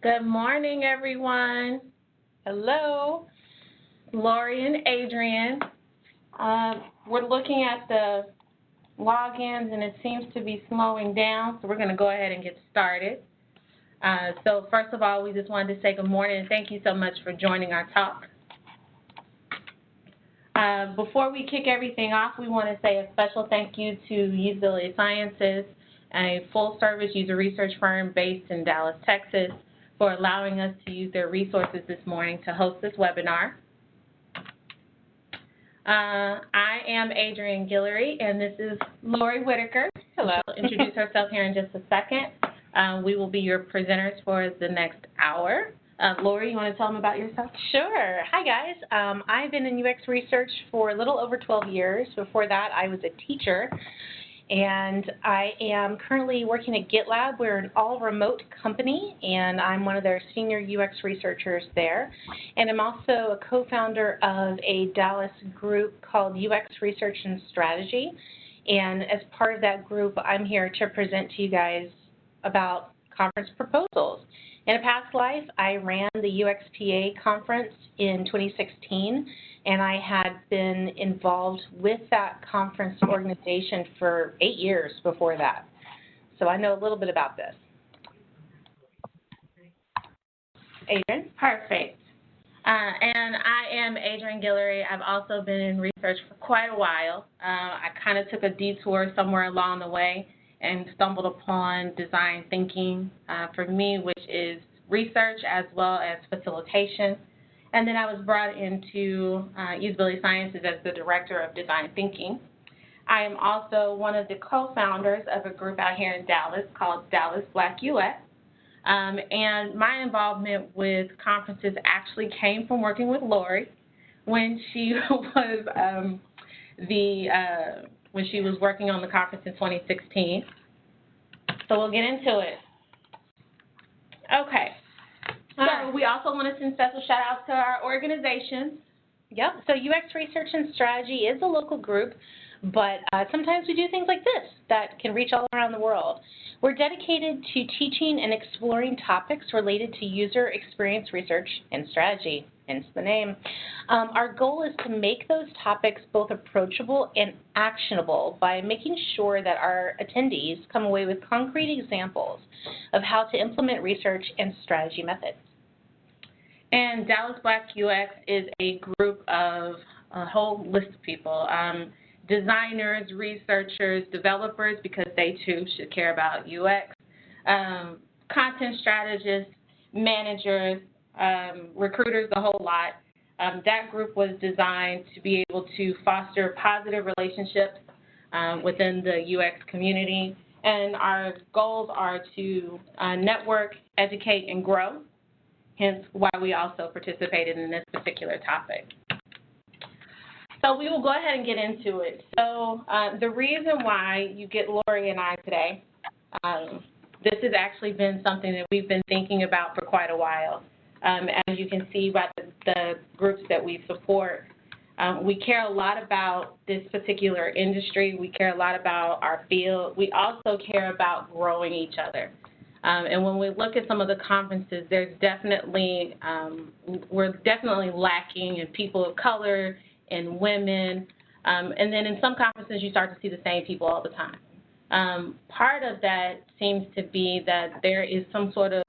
Good morning, everyone. Hello. Lorie and Adrienne. We're looking at the logins, and it seems to be slowing down, so we're going to go ahead and get started. So first of all, we just wanted to say good morning, and thank you so much for joining our talk. Before we kick everything off, we want to say a special thank you to Usability Sciences, a full-service user research firm based in Dallas, Texas, for allowing us to use their resources this morning to host this webinar. I am Adrienne Guillory, and this is Lorie Whitaker. Hello. She'll introduce herself here in just a second. We will be your presenters for the next hour. Lorie, you want to tell them about yourself? Sure. Hi, guys. I've been in UX research for a little over 12 years. Before that, I was a teacher, and I am currently working at GitLab. We're an all-remote company, and I'm one of their senior UX researchers there. And I'm also a co-founder of a Dallas group called UX Research and Strategy. And as part of that group, I'm here to present to you guys about conference proposals. In a past life, I ran the UXPA conference in 2016, and I had been involved with that conference organization for 8 years before that. So I know a little bit about this. Adrienne? Perfect. And I am Adrienne Guillory. I've also been in research for quite a while. I kind of took a detour somewhere along the way and stumbled upon design thinking for me, which is research as well as facilitation. And then I was brought into Usability Sciences as the director of design thinking. I am also one of the co-founders of a group out here in Dallas called Dallas Black UX. And my involvement with conferences actually came from working with Lorie when she was when she was working on the conference in 2016. So we'll get into it. Okay. So we also want to send special shout outs to our organizations. Yep. So UX Research and Strategy is a local group, but sometimes we do things like this that can reach all around the world. We're dedicated to teaching and exploring topics related to user experience research and strategy, hence the name. Our goal is to make those topics both approachable and actionable by making sure that our attendees come away with concrete examples of how to implement research and strategy methods. And Dallas Black UX is a group of a whole list of people. Designers, researchers, developers, because they too should care about UX, content strategists, managers, recruiters, the whole lot. That group was designed to be able to foster positive relationships within the UX community. And our goals are to network, educate, and grow, hence why we also participated in this particular topic. So we will go ahead and get into it. So the reason why you get Lorie and I today, this has actually been something that we've been thinking about for quite a while. As you can see by the groups that we support, we care a lot about this particular industry. We care a lot about our field. We also care about growing each other. And when we look at some of the conferences, there's definitely, we're definitely lacking in people of color and women. And then in some conferences, you start to see the same people all the time. Part of that seems to be that there is some sort of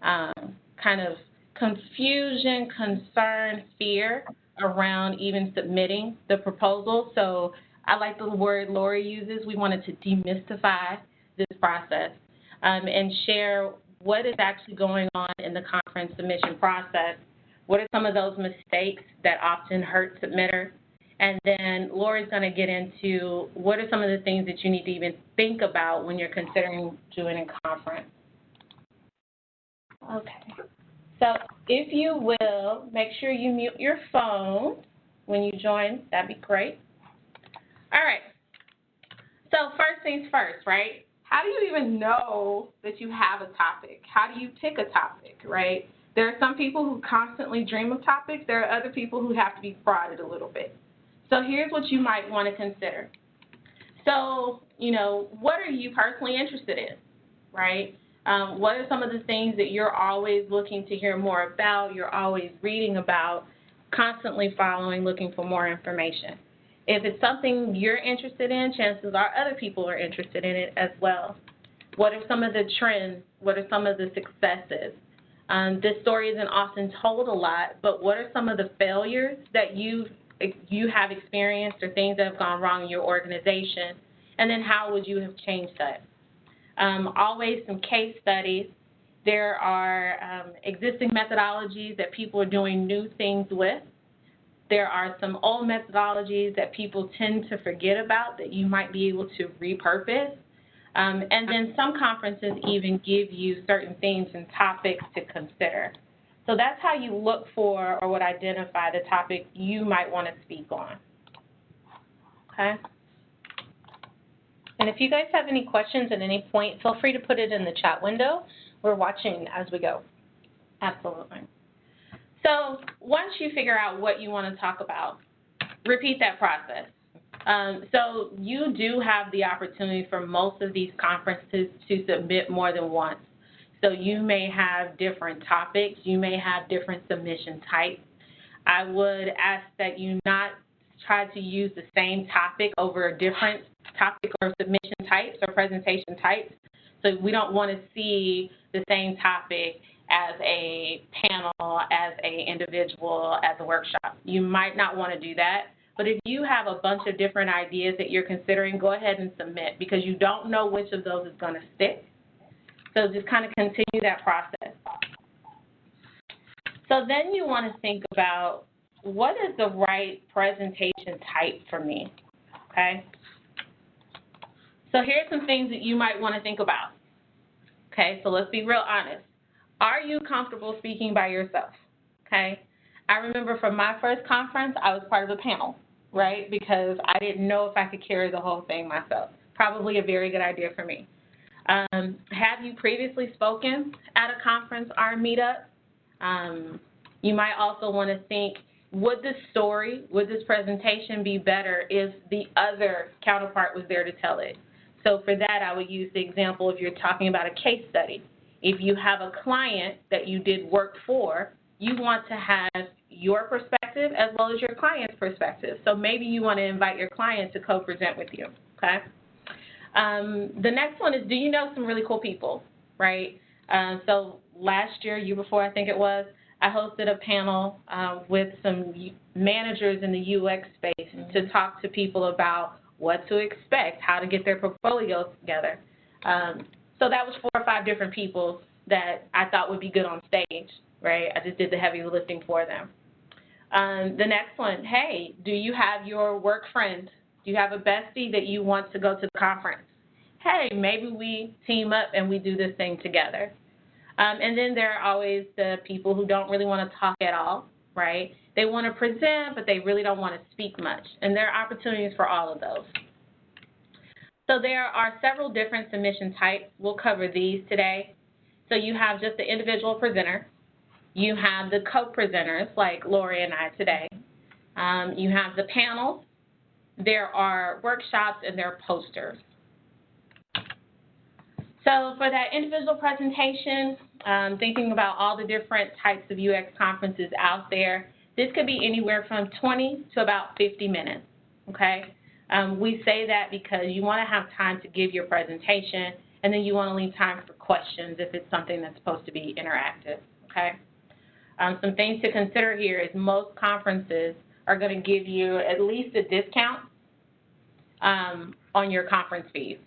kind of confusion, concern, fear around even submitting the proposal. So I like the word Lorie uses. We wanted to demystify this process and share what is actually going on in the conference submission process. What are some of those mistakes that often hurt submitters? And then Lorie's going to get into what are some of the things that you need to even think about when you're considering doing a conference. Okay. So if you will, make sure you mute your phone when you join. That'd be great. All right. So first things first, right? How do you even know that you have a topic? How do you pick a topic, right? There are some people who constantly dream of topics. There are other people who have to be prodded a little bit. So here's what you might want to consider. So, what are you personally interested in, right? What are some of the things that you're always looking to hear more about, you're always reading about, constantly following, looking for more information? If it's something you're interested in, chances are other people are interested in it as well. What are some of the trends? What are some of the successes? This story isn't often told a lot, but what are some of the failures that you have experienced or things that have gone wrong in your organization? And then how would you have changed that? Always some case studies. There are existing methodologies that people are doing new things with. There are some old methodologies that people tend to forget about that you might be able to repurpose. And then some conferences even give you certain themes and topics to consider. So that's how you look for or would identify the topic you might want to speak on. Okay? And if you guys have any questions at any point, feel free to put it in the chat window. We're watching as we go. Absolutely. So once you figure out what you want to talk about, repeat that process. So you do have the opportunity for most of these conferences to submit more than once. So you may have different topics. You may have different submission types. I would ask that you not try to use the same topic over a different topic or submission types or presentation types. So we don't want to see the same topic as a panel, as an individual, as a workshop. You might not want to do that, but if you have a bunch of different ideas that you're considering, go ahead and submit because you don't know which of those is going to stick. So just kind of continue that process. So then you want to think about what is the right presentation type for me, okay? So here's some things that you might want to think about. Okay, so let's be real honest. Are you comfortable speaking by yourself? Okay, I remember from my first conference, I was part of a panel, right, because I didn't know if I could carry the whole thing myself. Probably a very good idea for me. Have you previously spoken at a conference or a meetup? You might also want to think, would this story, would this presentation be better if the other counterpart was there to tell it? So for that, I would use the example if you're talking about a case study. If you have a client that you did work for, you want to have your perspective as well as your client's perspective. So maybe you want to invite your client to co-present with you, okay? The next one is, do you know some really cool people, right? So last year before I think it was, I hosted a panel with some managers in the UX space to talk to people about what to expect, how to get their portfolios together. So that was 4 or 5 different people that I thought would be good on stage, right? I just did the heavy lifting for them. The next one, hey, do you have your work friend? Do you have a bestie that you want to go to the conference? Hey, maybe we team up and we do this thing together. And then there are always the people who don't really want to talk at all, right? They want to present, but they really don't want to speak much. And there are opportunities for all of those. So there are several different submission types. We'll cover these today. So you have just the individual presenter. You have the co-presenters like Lorie and I today. You have the panels. There are workshops and there are posters. So for that individual presentation, thinking about all the different types of UX conferences out there, this could be anywhere from 20 to about 50 minutes, okay? We say that because you want to have time to give your presentation, and then you want to leave time for questions if it's something that's supposed to be interactive, okay? Some things to consider here is most conferences are going to give you at least a discount on your conference fees.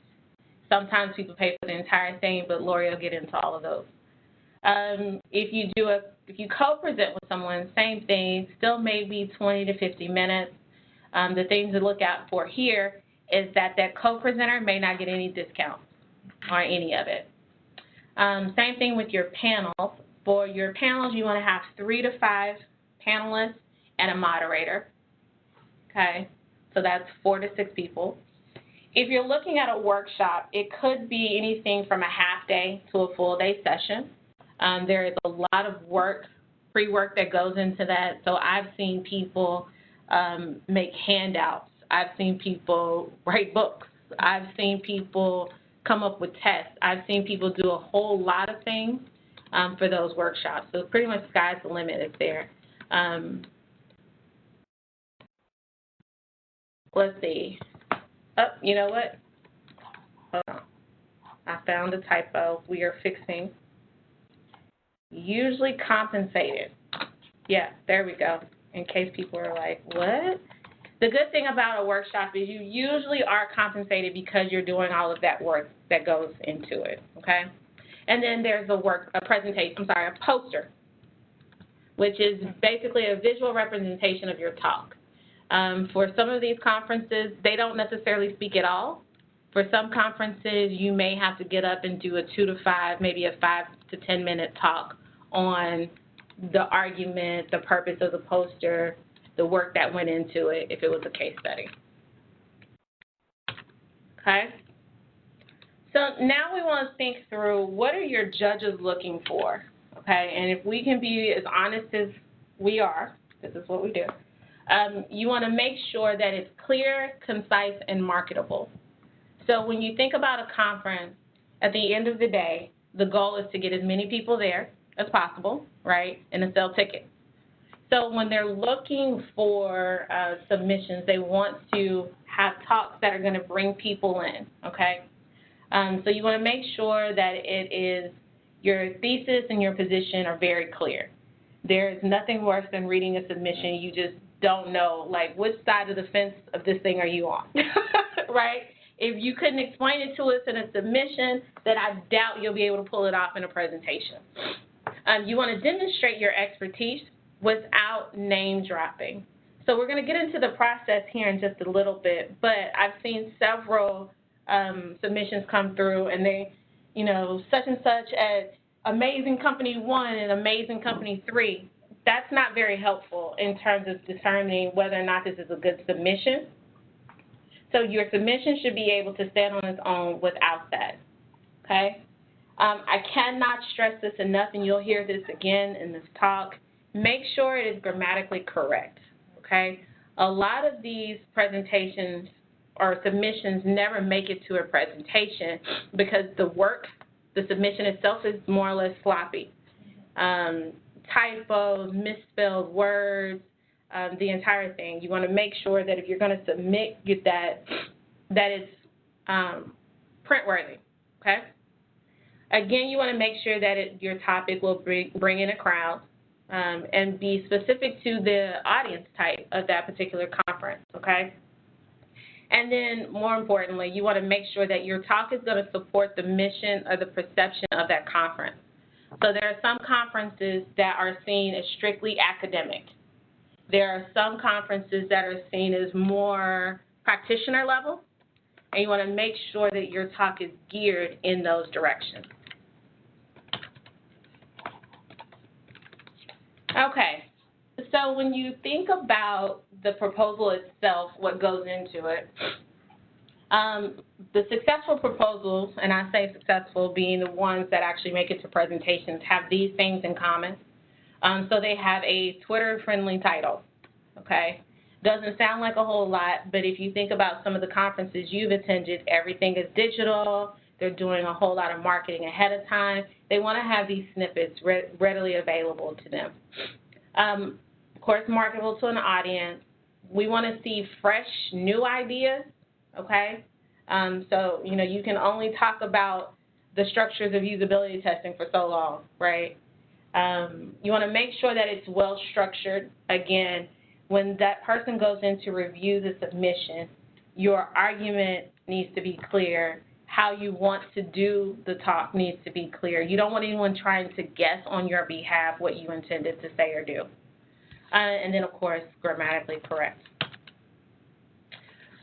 Sometimes people pay for the entire thing, but Lorie will get into all of those. If you co-present with someone, same thing, still maybe 20 to 50 minutes. The things to look out for here is that co-presenter may not get any discounts on any of it. Same thing with your panels. For your panels, you want to have 3 to 5 panelists and a moderator. Okay, so that's 4 to 6 people. If you're looking at a workshop, it could be anything from a half day to a full day session. There is a lot of work, pre-work that goes into that. So I've seen people make handouts. I've seen people write books. I've seen people come up with tests. I've seen people do a whole lot of things for those workshops. So pretty much sky's the limit if there. Let's see. Oh, you know what? Hold on. I found a typo. We are fixing. Usually compensated. Yeah, there we go. In case people are like, what? The good thing about a workshop is you usually are compensated because you're doing all of that work that goes into it, okay? And then there's a poster, which is basically a visual representation of your talk. For some of these conferences, they don't necessarily speak at all. For some conferences, you may have to get up and do a 2 to 5, maybe a 5 to 10 minute talk on the argument, the purpose of the poster, the work that went into it, if it was a case study. Okay? So now we want to think through, what are your judges looking for? Okay, and if we can be as honest as we are, this is what we do, you want to make sure that it's clear, concise, and marketable. So when you think about a conference, at the end of the day, the goal is to get as many people there as possible, right, and to sell tickets. So when they're looking for submissions, they want to have talks that are going to bring people in, okay? So you want to make sure that it is, your thesis and your position are very clear. There is nothing worse than reading a submission. You just don't know, like, which side of the fence of this thing are you on, right? If you couldn't explain it to us in a submission, then I doubt you'll be able to pull it off in a presentation. You want to demonstrate your expertise without name dropping. So we're going to get into the process here in just a little bit, but I've seen several submissions come through, and they, you know, such and such at Amazing Company 1 and Amazing Company 3. That's not very helpful in terms of determining whether or not this is a good submission. So your submission should be able to stand on its own without that, okay? I cannot stress this enough, and you'll hear this again in this talk. Make sure it is grammatically correct, okay? A lot of these presentations or submissions never make it to a presentation because the work, the submission itself is more or less sloppy. Typos, misspelled words, the entire thing. You want to make sure that if you're going to submit that it's print-worthy, okay? Again, you want to make sure that your topic will bring in a crowd and be specific to the audience type of that particular conference, okay? And then, more importantly, you want to make sure that your talk is going to support the mission or the perception of that conference. So there are some conferences that are seen as strictly academic. There are some conferences that are seen as more practitioner level, and you want to make sure that your talk is geared in those directions. Okay, so when you think about the proposal itself, what goes into it, the successful proposals, and I say successful being the ones that actually make it to presentations, have these things in common. So they have a Twitter-friendly title, okay? Doesn't sound like a whole lot, but if you think about some of the conferences you've attended, everything is digital. They're doing a whole lot of marketing ahead of time. They want to have these snippets readily available to them. Of course, marketable to an audience. We want to see fresh, new ideas, okay? So, you know, you can only talk about the structures of usability testing for so long, right? You want to make sure that it's well-structured. Again, when that person goes in to review the submission, your argument needs to be clear. How you want to do the talk needs to be clear. You don't want anyone trying to guess on your behalf what you intended to say or do. And then, of course, grammatically correct.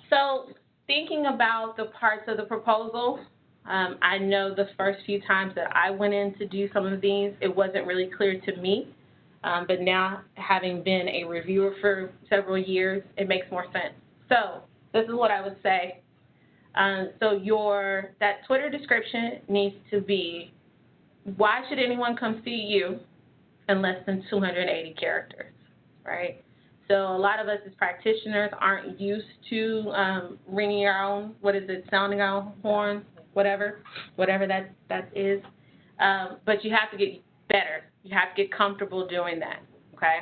So thinking about the parts of the proposal, I know the first few times that I went in to do some of these, it wasn't really clear to me. But now, having been a reviewer for several years, it makes more sense. So this is what I would say. So that Twitter description needs to be, why should anyone come see you in less than 280 characters, right? So a lot of us as practitioners aren't used to ringing our own, sounding our own horn whatever that is. But you have to get better. You have to get comfortable doing that, okay?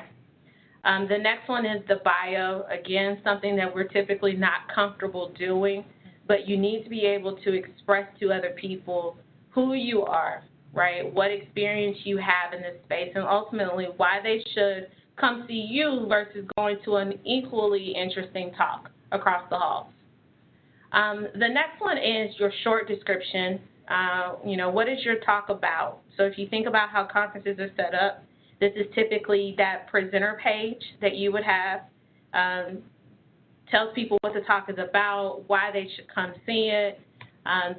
The next one is the bio. Again, something that we're typically not comfortable doing, but you need to be able to express to other people who you are, right? What experience you have in this space, and ultimately why they should come see you versus going to an equally interesting talk across the halls. The next one is your short description. What is your talk about? So if you think about how conferences are set up, this is typically that presenter page that you would have. Tells people what the talk is about, why they should come see it.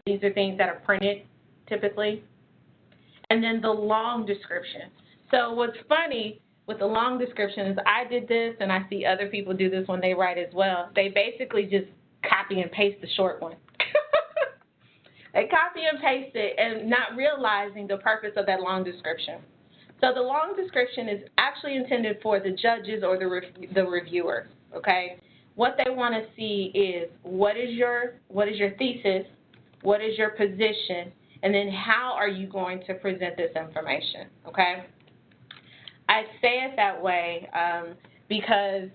These are things that are printed typically. And then the long description. So what's funny with the long description is I did this, and I see other people do this when they write as well. They basically just copy and paste the short one. They copy and paste it and not realizing the purpose of that long description. So the long description is actually intended for the judges or the reviewers, okay? What they want to see is what is your thesis, what is your position, and then how are you going to present this information, okay? I say it that way because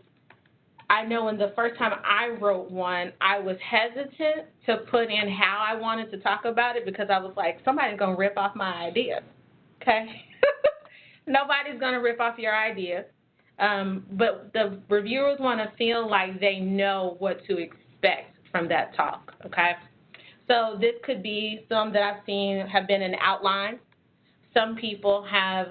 I know when the first time I wrote one, I was hesitant to put in how I wanted to talk about it because I was like, somebody's going to rip off my idea, okay? Nobody's going to rip off your idea, but the reviewers want to feel like they know what to expect from that talk, okay? So this could be some that I've seen have been an outline. Some people have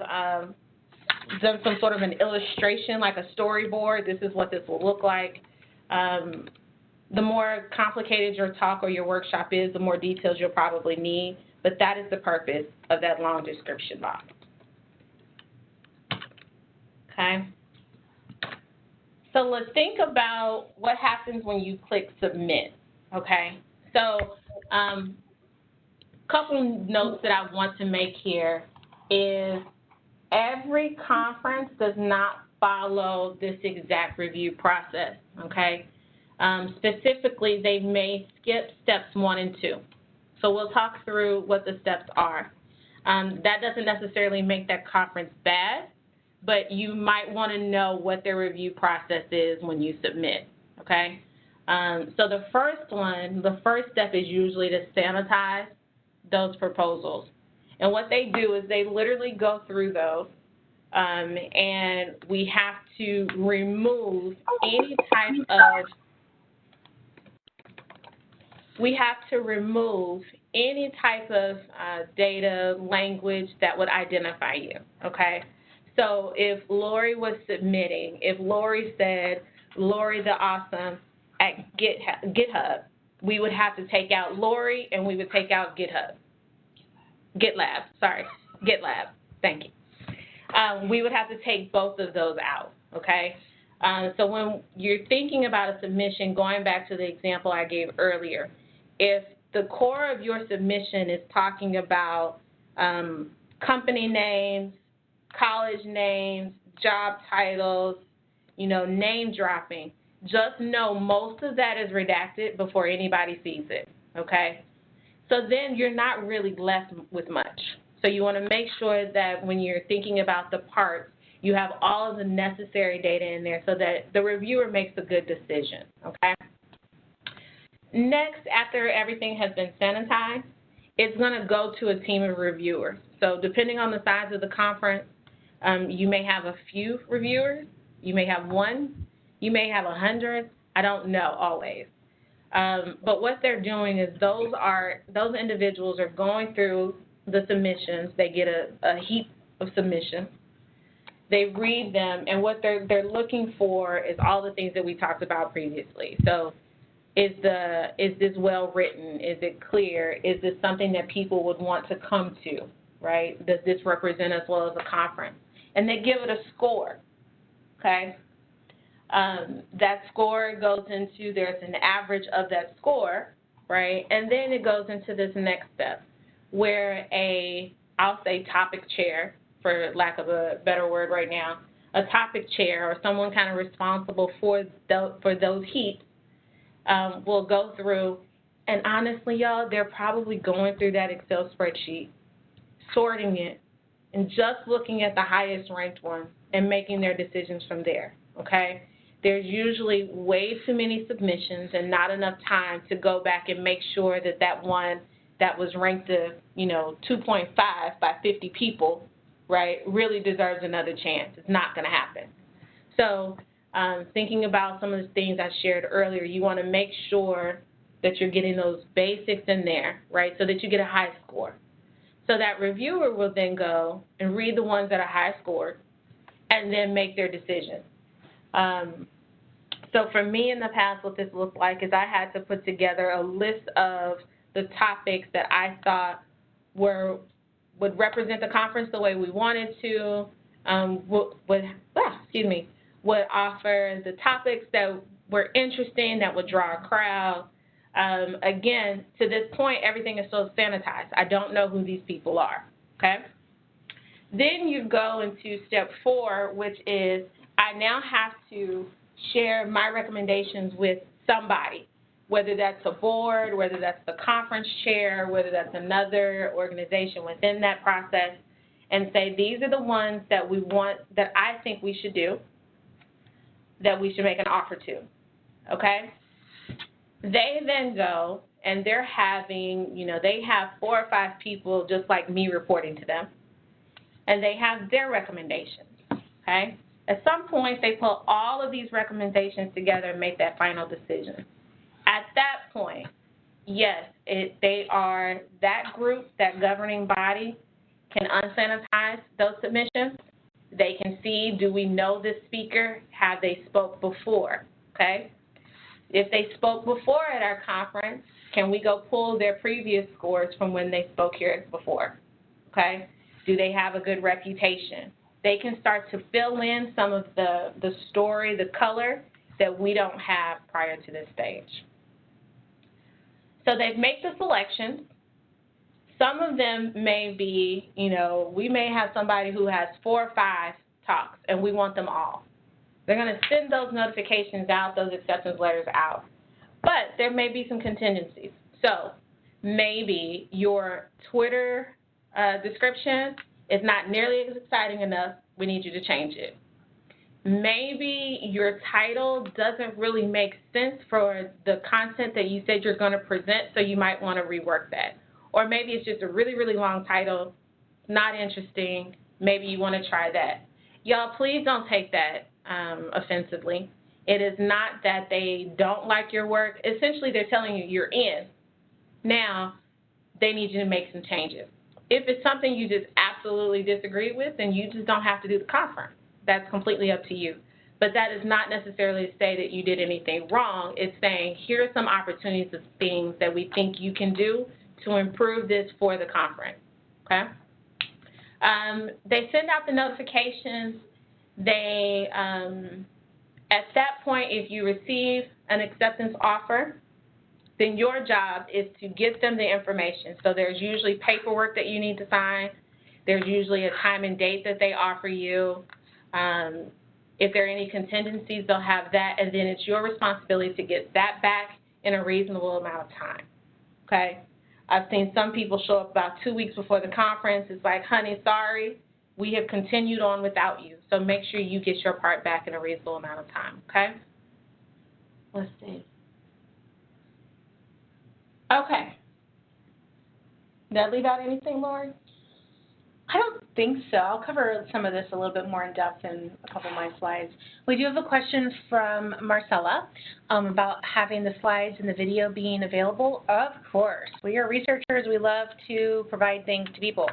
done some sort of an illustration, like a storyboard. This is what this will look like. The more complicated your talk or your workshop is, the more details you'll probably need, but that is the purpose of that long description box. Okay? So let's think about what happens when you click submit, okay? So couple notes that I want to make here is every conference does not follow this exact review process, okay? Specifically, they may skip steps 1 and 2. So we'll talk through what the steps are. That doesn't necessarily make that conference bad, but you might want to know what their review process is when you submit, okay? So the first step is usually to sanitize those proposals. And what they do is they literally go through those, and we have to remove any type of data, language that would identify you, okay? So if Lorie was submitting, if Lorie said, Lorie the Awesome at GitHub, we would have to take out Lorie and we would take out GitLab, thank you. We would have to take both of those out, okay? So when you're thinking about a submission, going back to the example I gave earlier, if the core of your submission is talking about company names, college names, job titles, name dropping, just know most of that is redacted before anybody sees it, okay? So then you're not really left with much. So you want to make sure that when you're thinking about the parts, you have all of the necessary data in there so that the reviewer makes a good decision, okay? Next, after everything has been sanitized, it's going to go to a team of reviewers. So depending on the size of the conference, you may have a few reviewers, you may have 1, you may have 100, I don't know always. But what they're doing is those individuals are going through the submissions. They get a heap of submissions. They read them, and what they're looking for is all the things that we talked about previously. So is this well written? Is it clear? Is this something that people would want to come to, right? Does this represent us well as a conference? And they give it a score, okay? That score goes into, there's an average of that score, right? And then it goes into this next step where I'll say topic chair, for lack of a better word right now, a topic chair or someone kind of responsible for those heaps will go through And honestly, y'all, they're probably going through that Excel spreadsheet, sorting it, and just looking at the highest ranked ones and making their decisions from there, okay? There's usually way too many submissions and not enough time to go back and make sure that that one that was ranked a, 2.5 by 50 people, right, really deserves another chance. It's not going to happen. So thinking about some of the things I shared earlier, you want to make sure that you're getting those basics in there, right, so that you get a high score. So that reviewer will then go and read the ones that are high scored and then make their decision. So for me in the past, what this looked like is I had to put together a list of the topics that I thought would represent the conference the way we wanted to, would offer the topics that were interesting, that would draw a crowd. Again, to this point, everything is so sanitized. I don't know who these people are, okay? Then you go into step 4, which is I now have to share my recommendations with somebody, whether that's a board, whether that's the conference chair, whether that's another organization within that process, and say these are the ones that we want, that I think we should do, that we should make an offer to, okay? They then go and they're having, they have 4 or 5 people just like me reporting to them, and they have their recommendations, okay? At some point, they put all of these recommendations together and make that final decision. At that point, yes, they are, that group, that governing body, can unsanitize those submissions. They can see, do we know this speaker? Have they spoke before, okay? If they spoke before at our conference, can we go pull their previous scores from when they spoke here before, okay? Do they have a good reputation? They can start to fill in some of the story, the color that we don't have prior to this stage. So they make the selections. Some of them may be, we may have somebody who has 4 or 5 talks, and we want them all. They're going to send those notifications out, those acceptance letters out. But there may be some contingencies. So maybe your Twitter description is not nearly as exciting enough. We need you to change it. Maybe your title doesn't really make sense for the content that you said you're going to present, so you might want to rework that. Or maybe it's just a really, really long title, not interesting. Maybe you want to try that. Y'all, please don't take that offensively. It is not that they don't like your work. Essentially, they're telling you you're in. Now, they need you to make some changes. If it's something you just absolutely disagree with, then you just don't have to do the conference. That's completely up to you. But that is not necessarily to say that you did anything wrong. It's saying here are some opportunities of things that we think you can do to improve this for the conference, okay? They send out the notifications. They, at that point, if you receive an acceptance offer, then your job is to get them the information. So there's usually paperwork that you need to sign. There's usually a time and date that they offer you. If there are any contingencies, they'll have that, and then it's your responsibility to get that back in a reasonable amount of time, okay? I've seen some people show up about 2 weeks before the conference. It's like, honey, sorry, we have continued on without you, so make sure you get your part back in a reasonable amount of time, okay? Let's see. Okay. Did I leave out anything, Lorie? I don't think so. I'll cover some of this a little bit more in depth in a couple of my slides. We do have a question from Marcella about having the slides and the video being available. Of course. We are researchers. We love to provide things to people.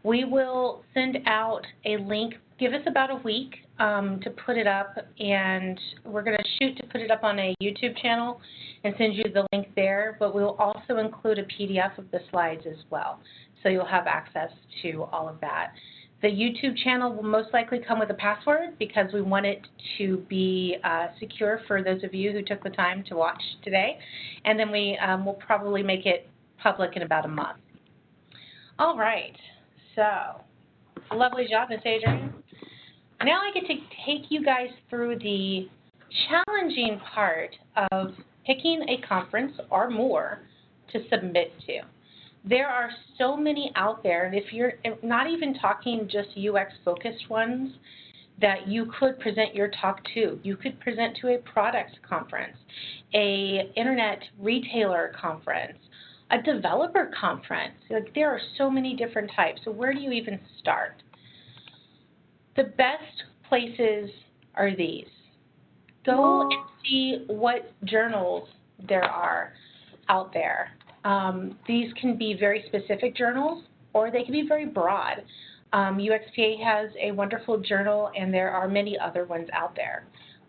We will send out a link. Give us about a week to put it up, and we're going to shoot to put it up on a YouTube channel and send you the link there, but we'll also include a PDF of the slides as well. So you'll have access to all of that. The YouTube channel will most likely come with a password because we want it to be secure for those of you who took the time to watch today. And then we will probably make it public in about a month. All right. So, lovely job, Ms. Adrienne. Now I get to take you guys through the challenging part of picking a conference or more to submit to. There are so many out there, and if you're not even talking just UX-focused ones that you could present your talk to. You could present to a product conference, a internet retailer conference, a developer conference. Like, there are so many different types. So where do you even start? The best places are these. Go and see what journals there are out there. These can be very specific journals, or they can be very broad. UXPA has a wonderful journal, and there are many other ones out there.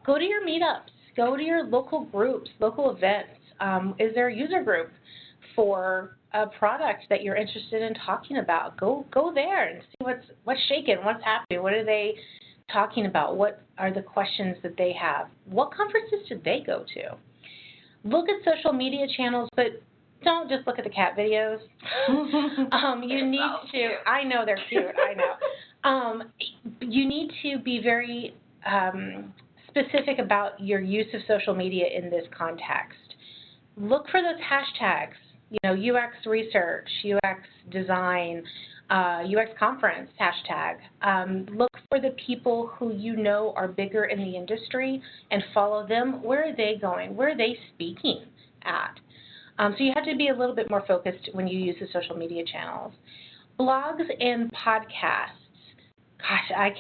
Go to your meetups. Go to your local groups, local events. Is there a user group for a product that you're interested in talking about? Go there and see what's shaking, what's happening, what are they talking about, what are the questions that they have. What conferences did they go to? Look at social media channels, but don't just look at the cat videos. You need to, I know they're cute, I know. You need to be very specific about your use of social media in this context. Look for those hashtags, UX research, UX design, UX conference hashtag. Look for the people who you know are bigger in the industry and follow them. Where are they going? Where are they speaking at? So you have to be a little bit more focused when you use the social media channels. Blogs and podcasts. Gosh, I'll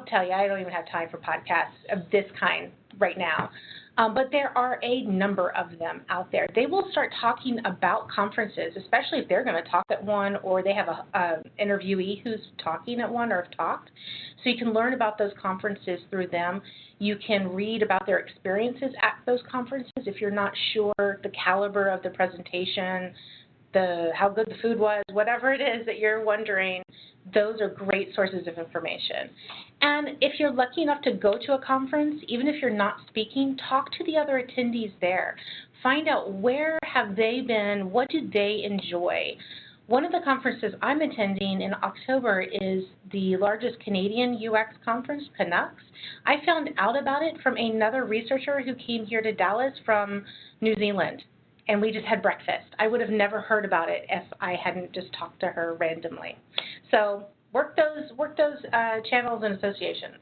tell you, I don't even have time for podcasts of this kind right now. But there are a number of them out there. They will start talking about conferences, especially if they're going to talk at one or they have an interviewee who's talking at one or have talked. So you can learn about those conferences through them. You can read about their experiences at those conferences if you're not sure the caliber of the presentation, how good the food was, whatever it is that you're wondering. Those are great sources of information. And if you're lucky enough to go to a conference, even if you're not speaking, talk to the other attendees there. Find out where have they been, what do they enjoy. One of the conferences I'm attending in October is the largest Canadian UX conference, Canucks. I found out about it from another researcher who came here to Dallas from New Zealand, and we just had breakfast. I would have never heard about it if I hadn't just talked to her randomly. So work those channels and associations.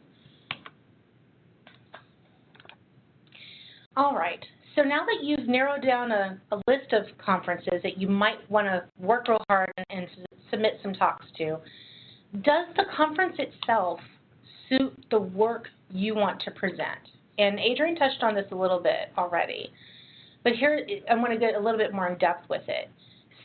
All right. So now that you've narrowed down a list of conferences that you might want to work real hard and submit some talks to, does the conference itself suit the work you want to present? And Adrienne touched on this a little bit already, but here I want to get a little bit more in depth with it.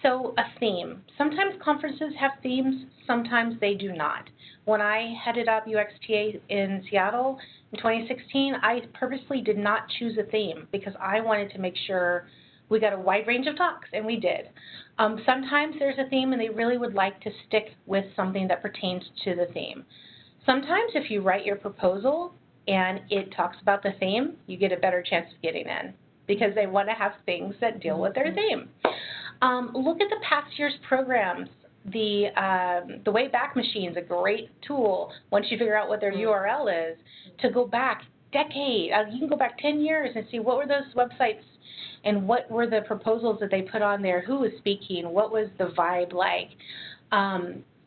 So a theme. Sometimes conferences have themes, sometimes they do not. When I headed up UXPA in Seattle in 2016, I purposely did not choose a theme because I wanted to make sure we got a wide range of talks, and we did. Sometimes there's a theme and they really would like to stick with something that pertains to the theme. Sometimes if you write your proposal and it talks about the theme, you get a better chance of getting in because they want to have things that deal with their theme. Look at the past year's programs. The Wayback Machine is a great tool once you figure out what their URL is to go back decade. You can go back 10 years and see what were those websites and what were the proposals that they put on there, who was speaking, what was the vibe like.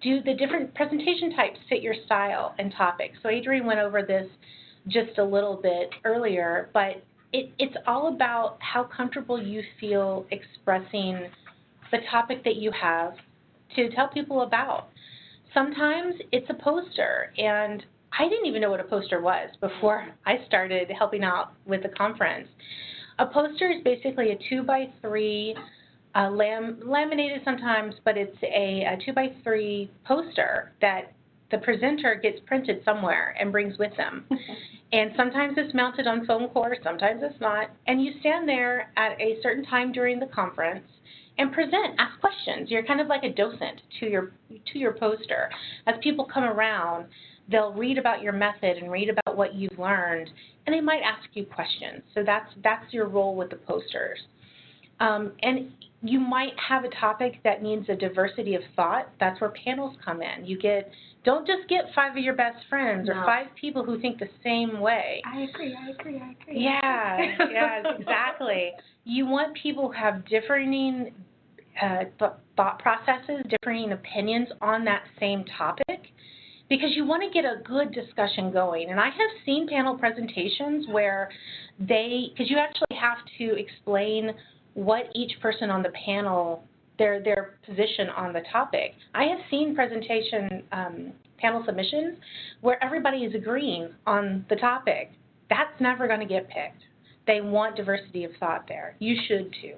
Do the different presentation types fit your style and topic? So Adrienne went over this just a little bit earlier, but it's all about how comfortable you feel expressing the topic that you have to tell people about. Sometimes it's a poster, and I didn't even know what a poster was before I started helping out with the conference. A poster is basically a 2x3 laminated sometimes, but it's a 2x3 poster that the presenter gets printed somewhere and brings with them. And sometimes it's mounted on foam core, sometimes it's not. And you stand there at a certain time during the conference and present, ask questions. You're kind of like a docent to your poster. As people come around, they'll read about your method and read about what you've learned, and they might ask you questions. So that's your role with the posters. And you might have a topic that needs a diversity of thought. That's where panels come in. Don't just get 5 of your best friends or 5 people who think the same way. I agree. Yeah, exactly. You want people who have differing thought processes, differing opinions on that same topic, because you want to get a good discussion going. And I have seen panel presentations where because you actually have to explain what each person on the panel, their position on the topic. I have seen panel submissions where everybody is agreeing on the topic. That's never going to get picked. They want diversity of thought there. You should too.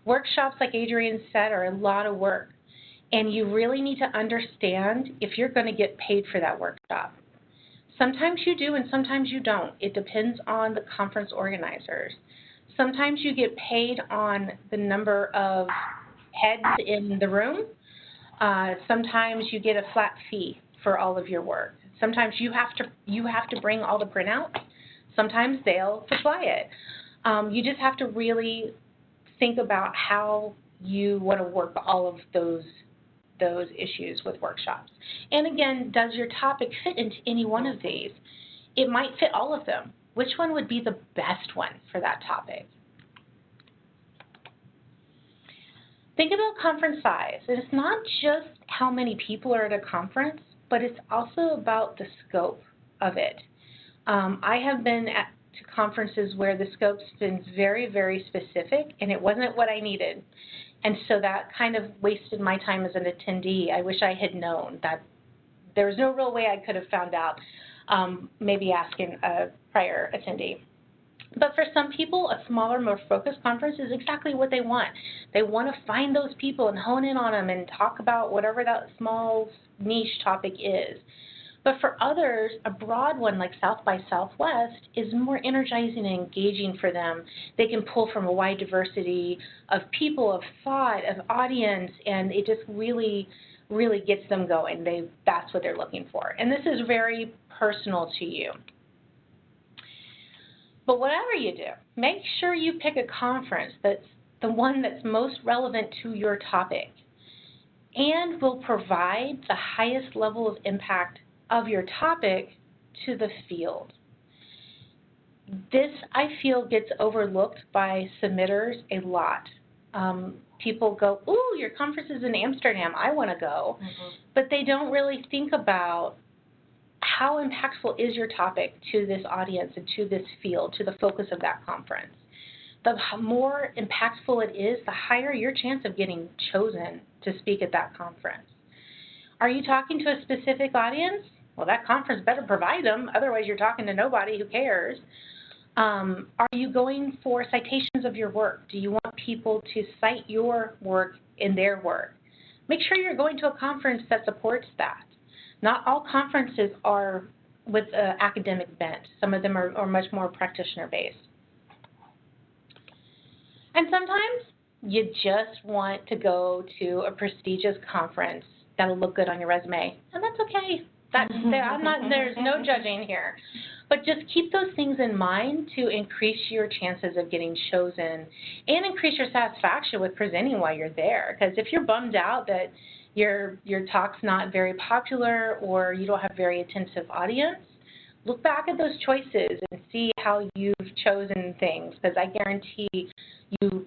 Workshops, like Adrienne said, are a lot of work, and you really need to understand if you're going to get paid for that workshop. Sometimes you do and sometimes you don't. It depends on the conference organizers. Sometimes you get paid on the number of heads in the room. Sometimes you get a flat fee for all of your work. Sometimes you have to bring all the printouts. Sometimes they'll supply it. You just have to really think about how you want to work all of those issues with workshops. And again, does your topic fit into any one of these? It might fit all of them. Which one would be the best one for that topic? Think about conference size. It's not just how many people are at a conference, but it's also about the scope of it. I have been to conferences where the scope's been very, very specific, and it wasn't what I needed. And so that kind of wasted my time as an attendee. I wish I had known that there was no real way I could have found out, maybe asking a prior attendee. But for some people, a smaller, more focused conference is exactly what they want. They want to find those people and hone in on them and talk about whatever that small niche topic is. But for others, a broad one like South by Southwest is more energizing and engaging for them. They can pull from a wide diversity of people, of thought, of audience, and it just really, really gets them going. That's what they're looking for. And this is very personal to you. But whatever you do, make sure you pick a conference that's the one that's most relevant to your topic and will provide the highest level of impact of your topic to the field. This, I feel, gets overlooked by submitters a lot. People go, ooh, your conference is in Amsterdam, I want to go. Mm-hmm. But they don't really think about how impactful is your topic to this audience and to this field, to the focus of that conference. The more impactful it is, the higher your chance of getting chosen to speak at that conference. Are you talking to a specific audience? Well, that conference better provide them, otherwise you're talking to nobody who cares. Are you going for citations of your work? Do you want people to cite your work in their work? Make sure you're going to a conference that supports that. Not all conferences are with an academic bent. Some of them are much more practitioner-based. And sometimes you just want to go to a prestigious conference that'll look good on your resume, and that's okay. There's no judging here. But just keep those things in mind to increase your chances of getting chosen and increase your satisfaction with presenting while you're there. Because if you're bummed out that your talk's not very popular or you don't have very attentive audience, look back at those choices and see how you've chosen things, because I guarantee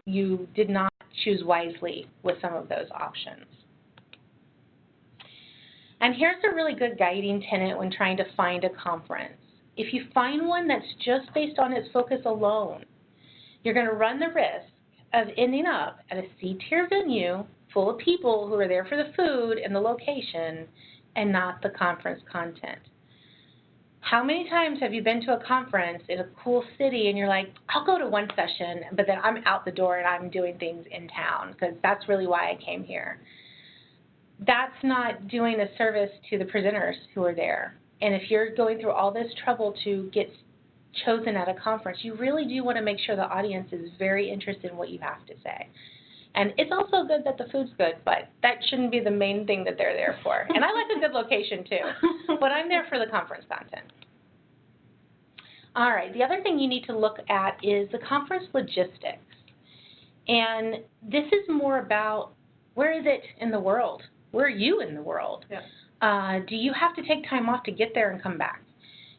you did not choose wisely with some of those options. And here's a really good guiding tenet when trying to find a conference. If you find one that's just based on its focus alone, you're going to run the risk of ending up at a C-tier venue full of people who are there for the food and the location and not the conference content. How many times have you been to a conference in a cool city and you're like, I'll go to one session, but then I'm out the door and I'm doing things in town because that's really why I came here? That's not doing a service to the presenters who are there. And if you're going through all this trouble to get chosen at a conference, you really do want to make sure the audience is very interested in what you have to say. And it's also good that the food's good, but that shouldn't be the main thing that they're there for. And I like a good location too, but I'm there for the conference content. All right, the other thing you need to look at is the conference logistics. And this is more about where is it in the world? Where are you in the world? Yeah. Do you have to take time off to get there and come back?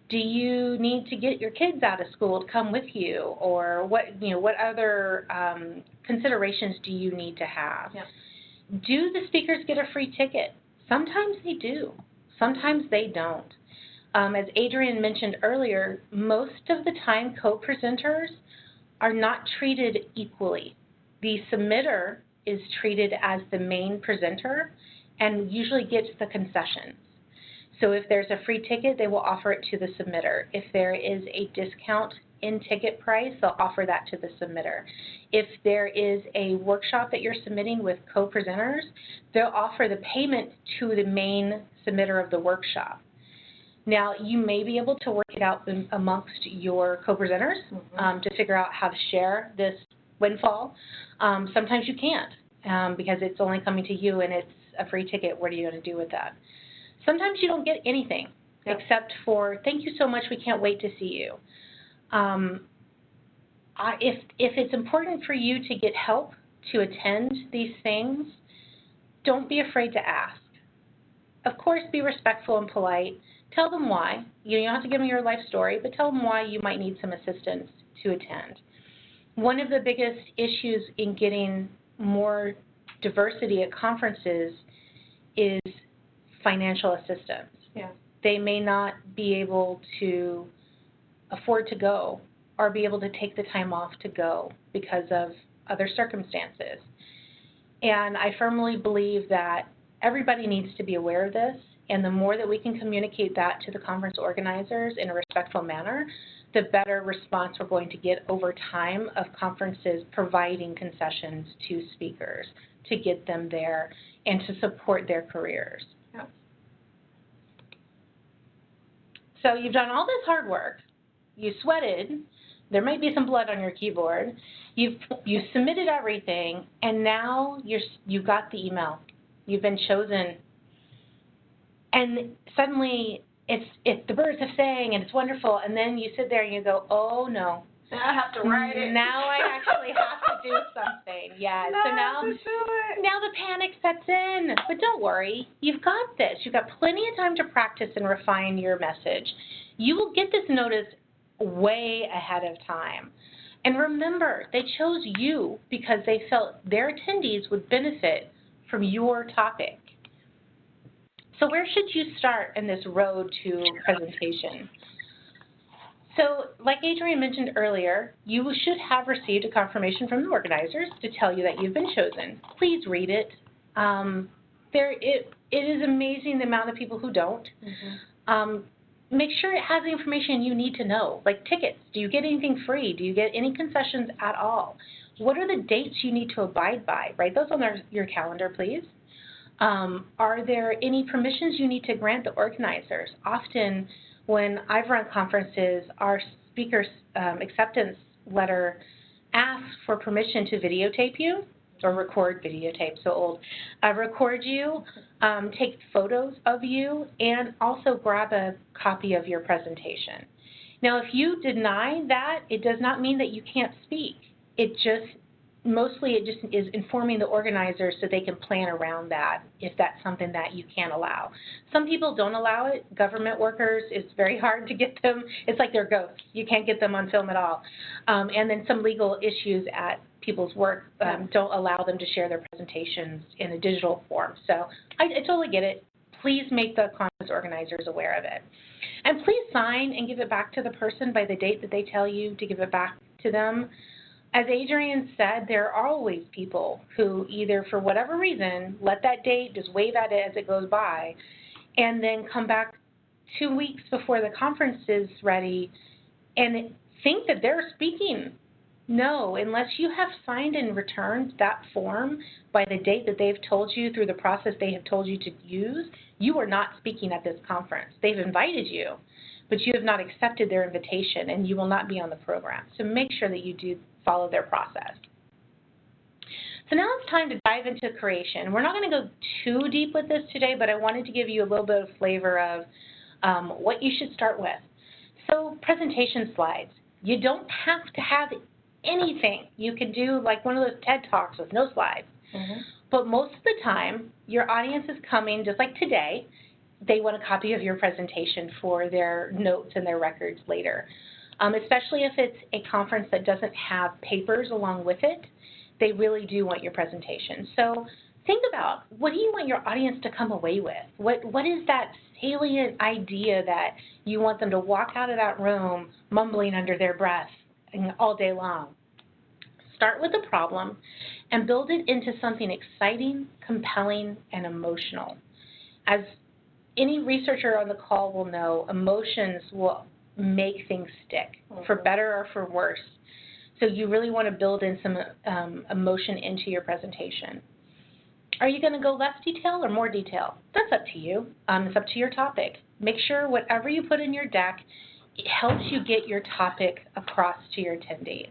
Do you need to get your kids out of school to come with you? Or what other considerations do you need to have? Yeah. Do the speakers get a free ticket? Sometimes they do. Sometimes they don't. As Adrienne mentioned earlier, most of the time co-presenters are not treated equally. The submitter is treated as the main presenter and usually gets the concessions. So if there's a free ticket, they will offer it to the submitter. If there is a discount in ticket price, they'll offer that to the submitter. If there is a workshop that you're submitting with co-presenters, they'll offer the payment to the main submitter of the workshop. Now, you may be able to work it out amongst your co-presenters to figure out how to share this windfall. Sometimes you can't because it's only coming to you and it's a free ticket. What are you going to do with that? Sometimes you don't get anything except for, thank you so much, we can't wait to see you. If it's important for you to get help to attend these things, don't be afraid to ask. Of course, be respectful and polite. Tell them why. You don't have to give them your life story, but tell them why you might need some assistance to attend. One of the biggest issues in getting more diversity at conferences is financial assistance. Yeah. They may not be able to afford to go or be able to take the time off to go because of other circumstances. And I firmly believe that everybody needs to be aware of this, and the more that we can communicate that to the conference organizers in a respectful manner, the better response we're going to get over time of conferences providing concessions to speakers to get them there and to support their careers. Yeah. So you've done all this hard work. You sweated. There might be some blood on your keyboard. You submitted everything, and now you've got the email. You've been chosen. And suddenly it's the birds have sang and it's wonderful, and then you sit there and you go, oh no. Now I have to write it. Now I actually have to do something. Yeah. So now the panic sets in. But don't worry. You've got this. You've got plenty of time to practice and refine your message. You will get this notice way ahead of time. And remember, they chose you because they felt their attendees would benefit from your topic. So where should you start in this road to presentation? So like Adrienne mentioned earlier, you should have received a confirmation from the organizers to tell you that you've been chosen. Please read it. It is amazing the amount of people who don't. Make sure it has the information you need to know, like tickets. Do you get anything free? Do you get any concessions at all? What are the dates you need to abide by? Write those on your calendar, please. Are there any permissions you need to grant the organizers? Often when I've run conferences, our speaker's acceptance letter asks for permission to videotape you or record videotape, so old. Record you, take photos of you, and also grab a copy of your presentation. Now, if you deny that, it does not mean that you can't speak. It just is informing the organizers so they can plan around that if that's something that you can't allow. Some people don't allow it. Government workers, it's very hard to get them. It's like they're ghosts. You can't get them on film at all. And then some legal issues at people's work don't allow them to share their presentations in a digital form. So I totally get it. Please make the conference organizers aware of it. And please sign and give it back to the person by the date that they tell you to give it back to them. As Adrienne said, there are always people who either for whatever reason let that date, just wave at it as it goes by, and then come back 2 weeks before the conference is ready and think that they're speaking. No, unless you have signed and returned that form by the date that they've told you through the process they have told you to use, you are not speaking at this conference. They've invited you, but you have not accepted their invitation and you will not be on the program. So make sure that you do follow their process. So now it's time to dive into creation. We're not going to go too deep with this today, but I wanted to give you a little bit of flavor of what you should start with. So presentation slides. You don't have to have anything. You can do like one of those TED Talks with no slides. Mm-hmm. But most of the time, your audience is coming, just like today, they want a copy of your presentation for their notes and their records later. Especially if it's a conference that doesn't have papers along with it, they really do want your presentation. So think about, what do you want your audience to come away with? What is that salient idea that you want them to walk out of that room mumbling under their breath all day long? Start with the problem and build it into something exciting, compelling, and emotional. As any researcher on the call will know, emotions will make things stick, for better or for worse. So you really want to build in some emotion into your presentation. Are you going to go less detail or more detail? That's up to you. It's up to your topic. Make sure whatever you put in your deck, it helps you get your topic across to your attendees.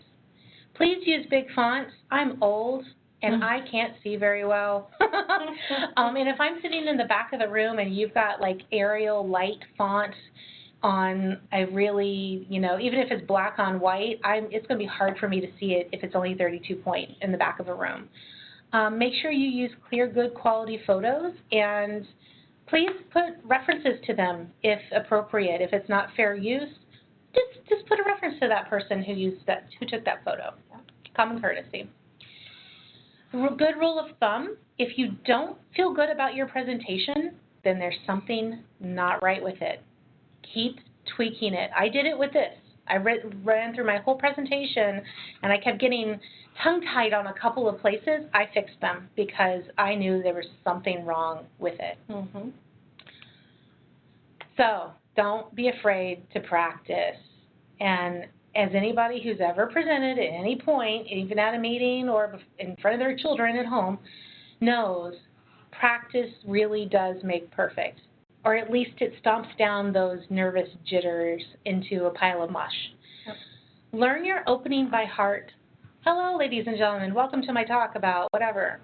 Please use big fonts. I'm old and I can't see very well. And if I'm sitting in the back of the room and you've got like Arial light font on a really, even if it's black on white, it's going to be hard for me to see it if it's only 32 point in the back of a room. Make sure you use clear, good quality photos, and please put references to them if appropriate. If it's not fair use, just put a reference to that person who took that photo. Common courtesy. Good rule of thumb, if you don't feel good about your presentation, then there's something not right with it. Keep tweaking it. I did it with this. I ran through my whole presentation, and I kept getting tongue-tied on a couple of places. I fixed them because I knew there was something wrong with it. Mm-hmm. So don't be afraid to practice. And as anybody who's ever presented at any point, even at a meeting or in front of their children at home, knows, practice really does make perfect. Or at least it stomps down those nervous jitters into a pile of mush. Yep. Learn your opening by heart. Hello, ladies and gentlemen. Welcome to my talk about whatever.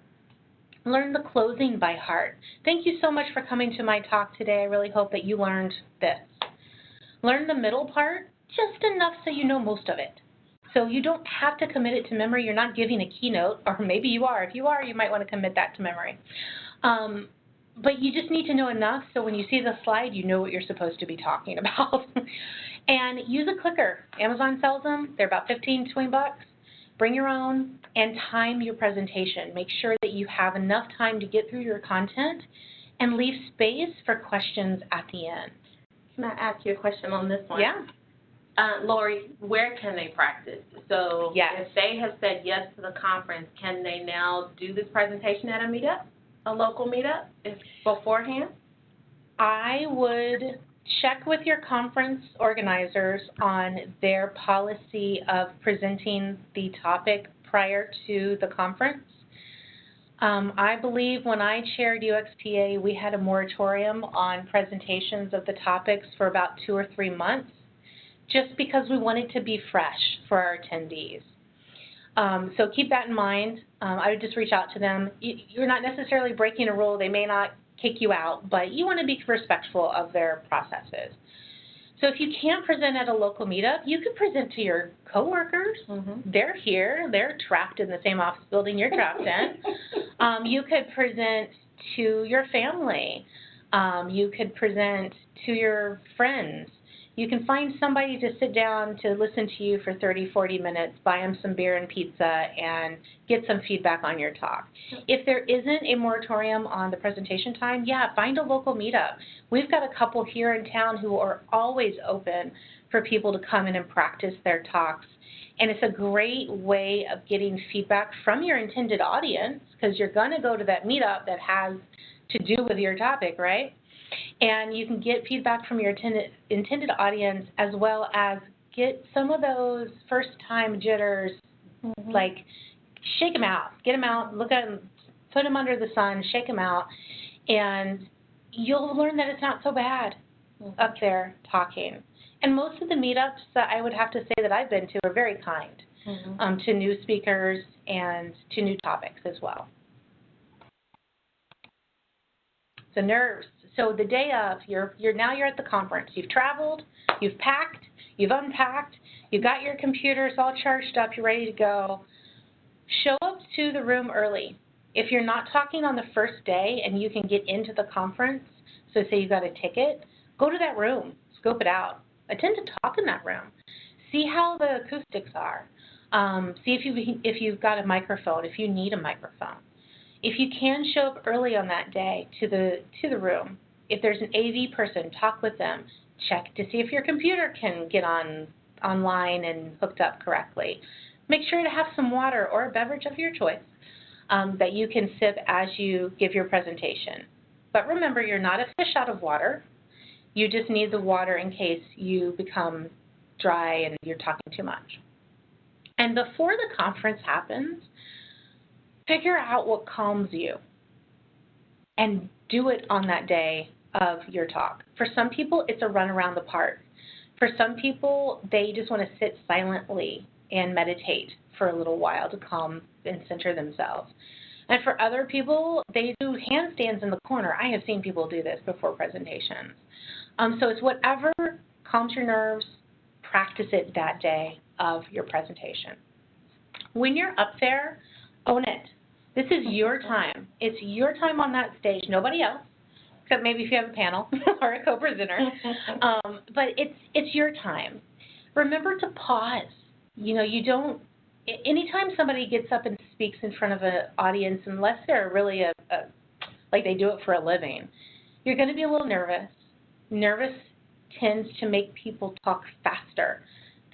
Learn the closing by heart. Thank you so much for coming to my talk today. I really hope that you learned this. Learn the middle part, just enough so you know most of it. So you don't have to commit it to memory. You're not giving a keynote, or maybe you are. If you are, you might want to commit that to memory. But you just need to know enough so when you see the slide, you know what you're supposed to be talking about. And use a clicker. Amazon sells them. They're about $15, $20. Bring your own and time your presentation. Make sure that you have enough time to get through your content and leave space for questions at the end. Can I ask you a question on this one? Yeah. Lorie, where can they practice? So yes. If they have said yes to the conference, can they now do this presentation at a meetup, a local meetup, beforehand? I would check with your conference organizers on their policy of presenting the topic prior to the conference. I believe when I chaired UXPA, we had a moratorium on presentations of the topics for about 2 or 3 months, just because we wanted to be fresh for our attendees. So keep that in mind. I would just reach out to them. You're not necessarily breaking a rule. They may not kick you out, but you want to be respectful of their processes. So if you can't present at a local meetup, you could present to your coworkers. Mm-hmm. They're here. They're trapped in the same office building you're trapped in. You could present to your family. You could present to your friends. You can find somebody to sit down to listen to you for 30, 40 minutes, buy them some beer and pizza, and get some feedback on your talk. If there isn't a moratorium on the presentation time, yeah, find a local meetup. We've got a couple here in town who are always open for people to come in and practice their talks. And it's a great way of getting feedback from your intended audience, because you're going to go to that meetup that has to do with your topic, right? And you can get feedback from your intended audience, as well as get some of those first-time jitters, mm-hmm. like shake them out, get them out, look at them, put them under the sun, shake them out, and you'll learn that it's not so bad mm-hmm. up there talking. And most of the meetups that I would have to say that I've been to are very kind mm-hmm. To new speakers and to new topics as well. So nerves. So the day of, you're at the conference. You've traveled, you've packed, you've unpacked, you've got your computers all charged up, you're ready to go. Show up to the room early. If you're not talking on the first day and you can get into the conference, so say you got a ticket, go to that room, scope it out. Attend to talk in that room. See how the acoustics are. See if you've got a microphone, if you need a microphone. If you can show up early on that day to the room, if there's an AV person, talk with them. Check to see if your computer can get online and hooked up correctly. Make sure to have some water or a beverage of your choice that you can sip as you give your presentation. But remember, you're not a fish out of water. You just need the water in case you become dry and you're talking too much. And before the conference happens, figure out what calms you and do it on that day of your talk. For some people, it's a run around the park. For some people, they just want to sit silently and meditate for a little while to calm and center themselves. And for other people, they do handstands in the corner. I have seen people do this before presentations. So it's whatever calms your nerves, practice it that day of your presentation. When you're up there, own it. This is your time. It's your time on that stage, nobody else, except maybe if you have a panel or a co-presenter. But it's your time. Remember to pause. You don't, anytime somebody gets up and speaks in front of an audience, unless they're really like they do it for a living, you're going to be a little nervous. Nervous tends to make people talk faster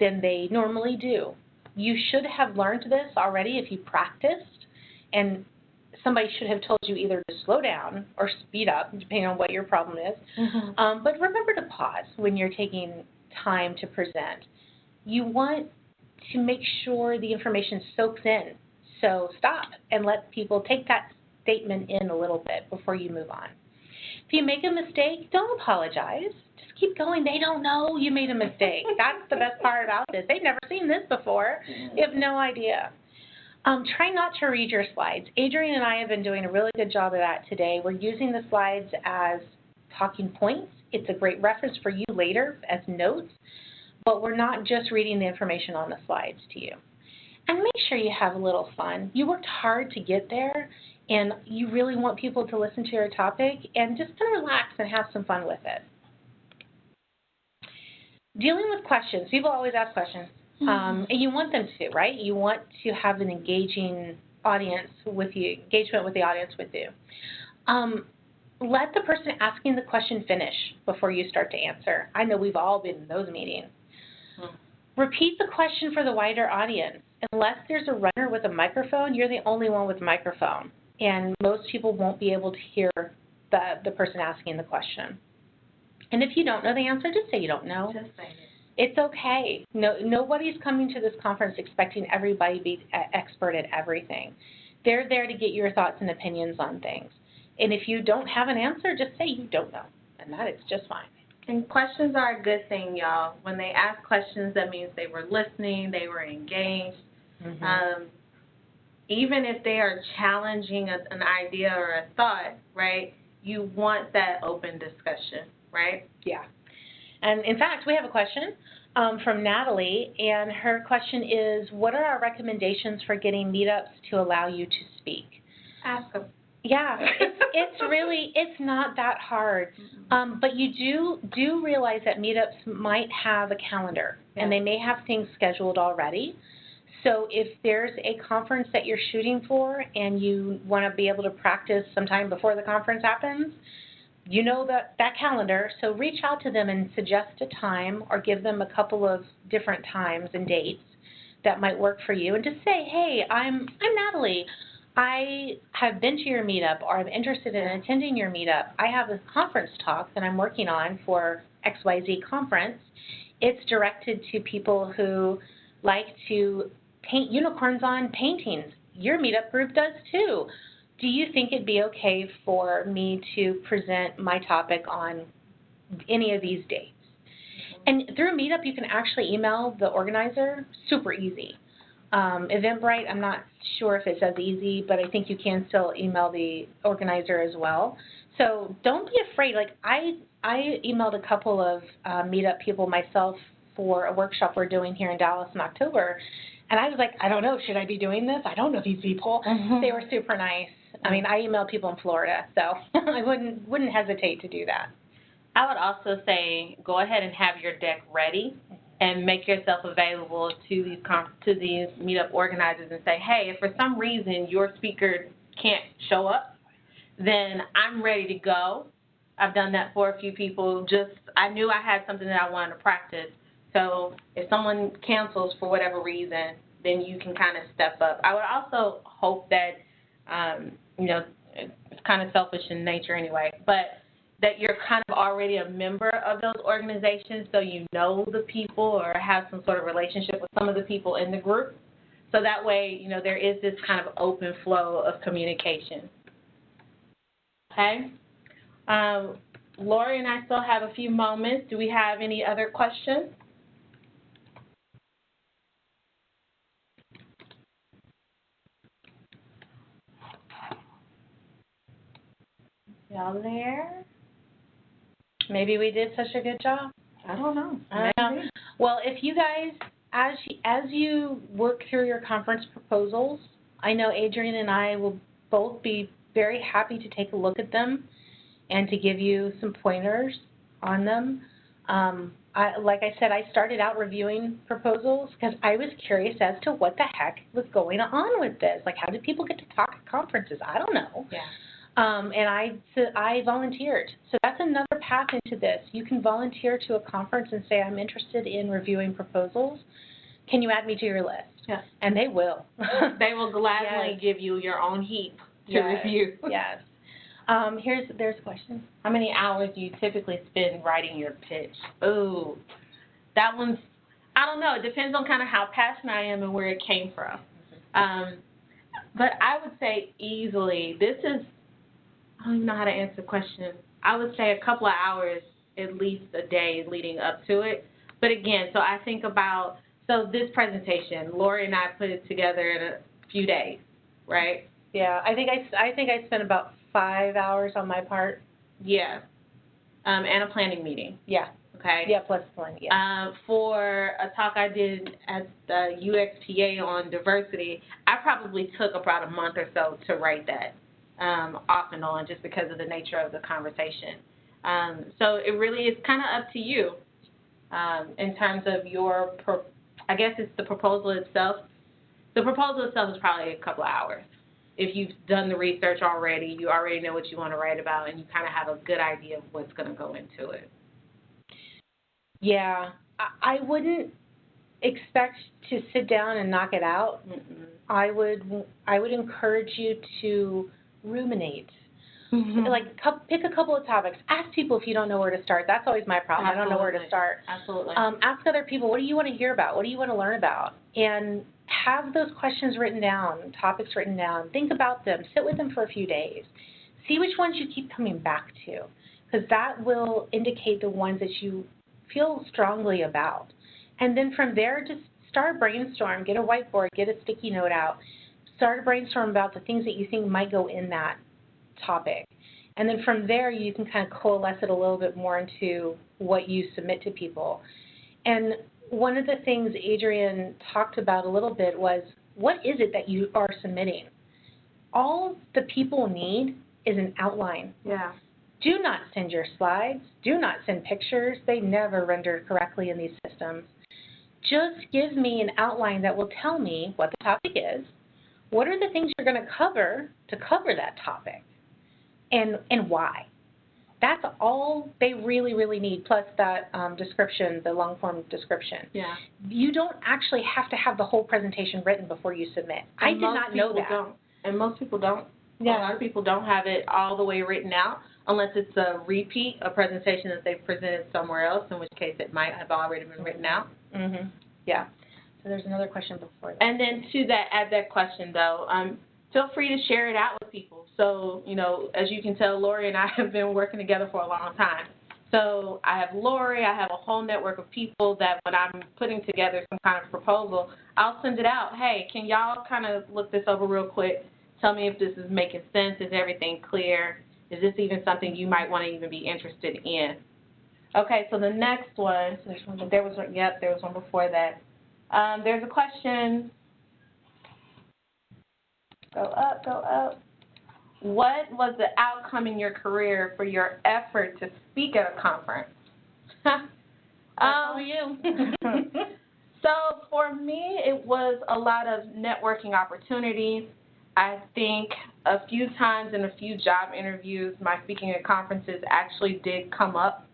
than they normally do. You should have learned this already if you practiced, and somebody should have told you either to slow down or speed up, depending on what your problem is. Mm-hmm. But remember to pause when you're taking time to present. You want to make sure the information soaks in. So stop and let people take that statement in a little bit before you move on. If you make a mistake, don't apologize. Just keep going. They don't know you made a mistake. That's the best part about this. They've never seen this before. You have no idea. Try not to read your slides. Adrienne and I have been doing a really good job of that today. We're using the slides as talking points. It's a great reference for you later as notes, but we're not just reading the information on the slides to you. And make sure you have a little fun. You worked hard to get there, and you really want people to listen to your topic, and just kind of relax and have some fun with it. Dealing with questions. People always ask questions, and you want them to, right? You want to have an engaging audience with you, engagement with the audience with you. Let the person asking the question finish before you start to answer. I know we've all been in those meetings. Repeat the question for the wider audience. Unless there's a runner with a microphone, you're the only one with a microphone, and most people won't be able to hear the person asking the question. And if you don't know the answer, just say you don't know. Just say it. It's okay. Nobody's coming to this conference expecting everybody to be expert at everything. They're there to get your thoughts and opinions on things. And if you don't have an answer, just say you don't know, and that is just fine. And questions are a good thing, y'all. When they ask questions, that means they were listening, they were engaged. Mm-hmm. Even if they are challenging an idea or a thought, right, you want that open discussion, right? Yeah. And, in fact, we have a question from Natalie, and her question is, what are our recommendations for getting meetups to allow you to speak? Ask them. Yeah, it's not that hard, but you do realize that meetups might have a calendar, and they may have things scheduled already. So if there's a conference that you're shooting for and you want to be able to practice sometime before the conference happens, you know that calendar, so reach out to them and suggest a time or give them a couple of different times and dates that might work for you, and just say, hey, I'm Natalie. I have been to your meetup, or I'm interested in attending your meetup. I have a conference talk that I'm working on for XYZ conference. It's directed to people who like to paint unicorns on paintings. Your meetup group does too. Do you think it'd be okay for me to present my topic on any of these dates? And through Meetup, you can actually email the organizer, super easy. Eventbrite, I'm not sure if it's as easy, but I think you can still email the organizer as well. So don't be afraid. Like I emailed a couple of Meetup people myself for a workshop we're doing here in Dallas in October. And I was like, I don't know, should I be doing this? I don't know these people. They were super nice. I mean, I email people in Florida, so I wouldn't hesitate to do that. I would also say go ahead and have your deck ready and make yourself available to these meetup organizers and say, hey, if for some reason your speaker can't show up, then I'm ready to go. I've done that for a few people. I knew I had something that I wanted to practice. So if someone cancels for whatever reason, then you can kind of step up. I would also hope that, it's kind of selfish in nature anyway, but that you're kind of already a member of those organizations so you know the people or have some sort of relationship with some of the people in the group. So that way, there is this kind of open flow of communication. Okay? Lorie and I still have a few moments. Do we have any other questions? Y'all there? Maybe we did such a good job. I don't know. Well, if you guys, as you work through your conference proposals, I know Adrienne and I will both be very happy to take a look at them and to give you some pointers on them. Like I said, I started out reviewing proposals because I was curious as to what the heck was going on with this. Like, how did people get to talk at conferences? I don't know. Yeah. And I volunteered. So that's another path into this. You can volunteer to a conference and say, I'm interested in reviewing proposals. Can you add me to your list? Yeah. And they will. They will gladly give you your own heap to review. Yes. There's a question. How many hours do you typically spend writing your pitch? Oh, that one's, I don't know. It depends on kind of how passionate I am and where it came from. But I would say easily, I don't even know how to answer the question. I would say a couple of hours at least a day leading up to it. But again, so I think about, this presentation, Lorie and I put it together in a few days, right? Yeah, I think I spent about 5 hours on my part. Yeah. And a planning meeting. Yeah. Okay. Yeah, plus planning, yeah. For a talk I did at the UXPA on diversity, I probably took about a month or so to write that. Off and on, just because of the nature of the conversation. So it really is kind of up to you in terms of I guess it's the proposal itself. The proposal itself is probably a couple of hours. If you've done the research already, you already know what you want to write about, and you kind of have a good idea of what's going to go into it. Yeah, I wouldn't expect to sit down and knock it out. Mm-mm. I would encourage you to ruminate. Mm-hmm. Like, pick a couple of topics. Ask people if you don't know where to start. That's always my problem. Absolutely. I don't know where to start. Absolutely. Ask other people, what do you want to hear about? What do you want to learn about? And have those questions written down, topics written down. Think about them. Sit with them for a few days. See which ones you keep coming back to, because that will indicate the ones that you feel strongly about. And then from there, just start a brainstorm. Get a whiteboard. Get a sticky note out. Start a brainstorm about the things that you think might go in that topic. And then from there, you can kind of coalesce it a little bit more into what you submit to people. And one of the things Adrienne talked about a little bit was, what is it that you are submitting? All the people need is an outline. Yeah. Do not send your slides. Do not send pictures. They never render correctly in these systems. Just give me an outline that will tell me what the topic is. What are the things you're going to cover that topic, and why? That's all they really, really need, plus that description, the long-form description. Yeah. You don't actually have to have the whole presentation written before you submit. I did not know that. And most people don't. Yeah. A lot of people don't have it all the way written out unless it's a repeat, a presentation that they've presented somewhere else, in which case it might have already been written out. Mm-hmm. Yeah. So there's another question before that. And then to add that question, though, feel free to share it out with people. So, as you can tell, Lorie and I have been working together for a long time. So I have Lorie, I have a whole network of people that when I'm putting together some kind of proposal, I'll send it out. Hey, can y'all kind of look this over real quick? Tell me if this is making sense. Is everything clear? Is this even something you might want to even be interested in? Okay, so the next one, there was one before that. There's a question. Go up, go up. What was the outcome in your career for your effort to speak at a conference? You. So for me, it was a lot of networking opportunities. I think a few times in a few job interviews, my speaking at conferences actually did come up.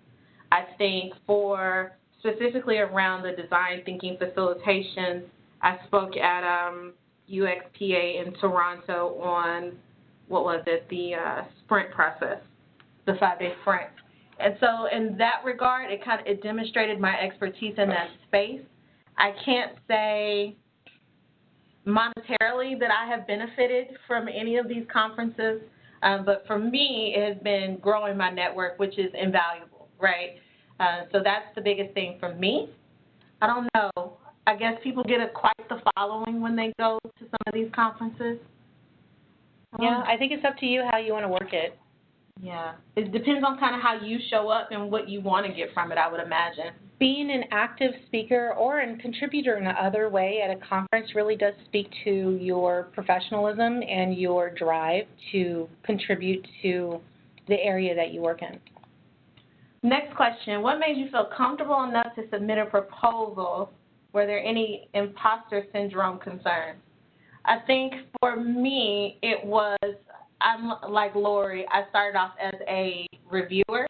I think for specifically around the design thinking facilitation, I spoke at UXPA in Toronto on, the sprint process, the 5-day sprint. And so in that regard, it demonstrated my expertise in that space. I can't say monetarily that I have benefited from any of these conferences, but for me, it has been growing my network, which is invaluable, right? So that's the biggest thing for me. I don't know. I guess people get quite the following when they go to some of these conferences. Yeah, I think it's up to you how you want to work it. Yeah. It depends on kind of how you show up and what you want to get from it, I would imagine. Being an active speaker or a contributor in another way at a conference really does speak to your professionalism and your drive to contribute to the area that you work in. Next question. What made you feel comfortable enough to submit a proposal? Were there any imposter syndrome concerns? I think for me, I'm like Lorie. I started off as a reviewer.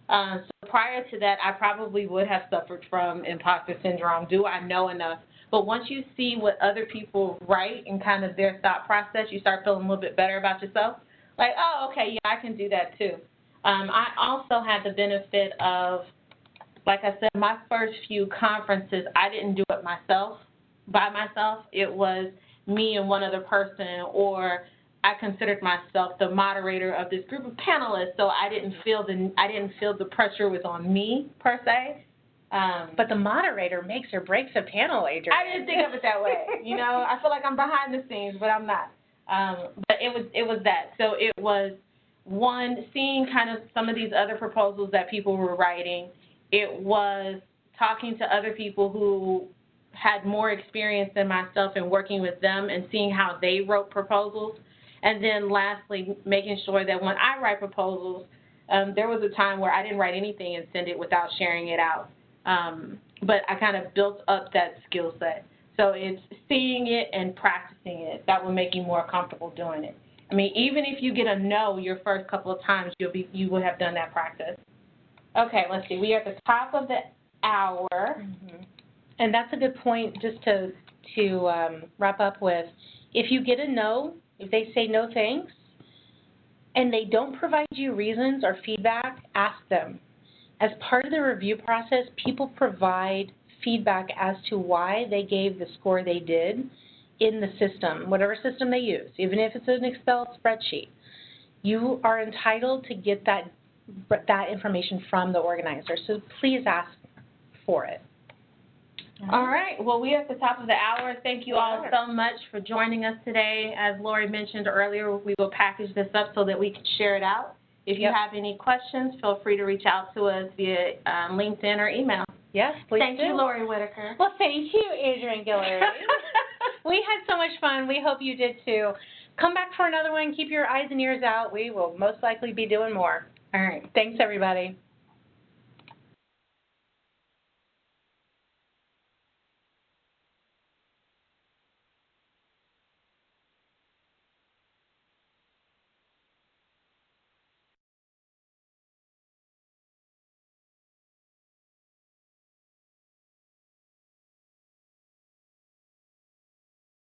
So prior to that, I probably would have suffered from imposter syndrome. Do I know enough? But once you see what other people write and kind of their thought process, you start feeling a little bit better about yourself. Like, oh, okay, yeah, I can do that too. I also had the benefit of, like I said, my first few conferences, I didn't do it by myself. It was me and one other person, or I considered myself the moderator of this group of panelists, so I didn't feel the pressure was on me per se. But the moderator makes or breaks a panel, Adrienne. I didn't think of it that way. I feel like I'm behind the scenes, but I'm not. But it was that. So it was one, seeing kind of some of these other proposals that people were writing. It was talking to other people who had more experience than myself and working with them and seeing how they wrote proposals. And then lastly, making sure that when I write proposals, there was a time where I didn't write anything and send it without sharing it out. But I kind of built up that skill set. So it's seeing it and practicing it. That will make you more comfortable doing it. I mean, even if you get a no your first couple of times, you will have done that practice. Okay, let's see. We are at the top of the hour. Mm-hmm. And that's a good point just to wrap up with. If you get a no, if they say no thanks, and they don't provide you reasons or feedback, ask them. As part of the review process, people provide feedback as to why they gave the score they did in the system, whatever system they use, even if it's an Excel spreadsheet. You are entitled to get that information from the organizer, so please ask for it. All right. Well, we are at the top of the hour. Thank you all so much for joining us today. As Lorie mentioned earlier, we will package this up so that we can share it out. If you have any questions, feel free to reach out to us via LinkedIn or email. Yes, please Thank you, Lorie Whitaker. Well, thank you, Adrienne Guillory. We had so much fun. We hope you did too. Come back for another one. Keep your eyes and ears out. We will most likely be doing more. All right. Thanks, everybody.